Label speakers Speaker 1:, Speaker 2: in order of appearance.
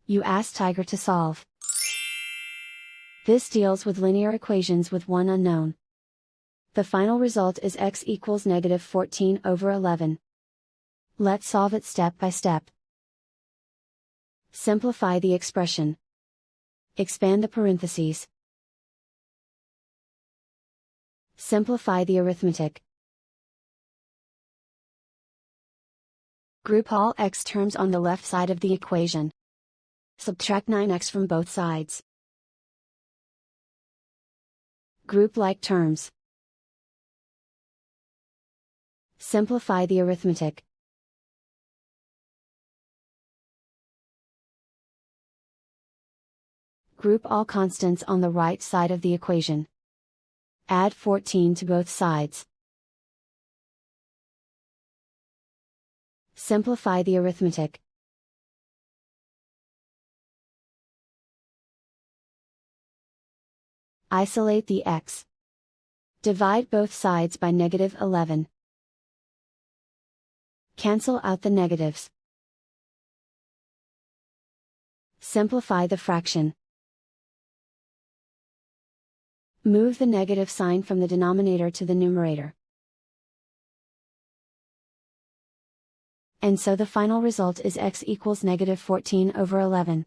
Speaker 1: You ask Tiger to solve. This deals with linear equations with one unknown. The final result is x equals -14/11. Let's solve it step by step. Simplify the expression. Expand the parentheses. Simplify the arithmetic. Group all x terms on the left side of the equation. Subtract 9x from both sides. Group like terms. Simplify the arithmetic. Group all constants on the right side of the equation. Add 14 to both sides. Simplify the arithmetic. Isolate the x. Divide both sides by -11. Cancel out the negatives. Simplify the fraction. Move the negative sign from the denominator to the numerator. And so the final result is x equals -14/11.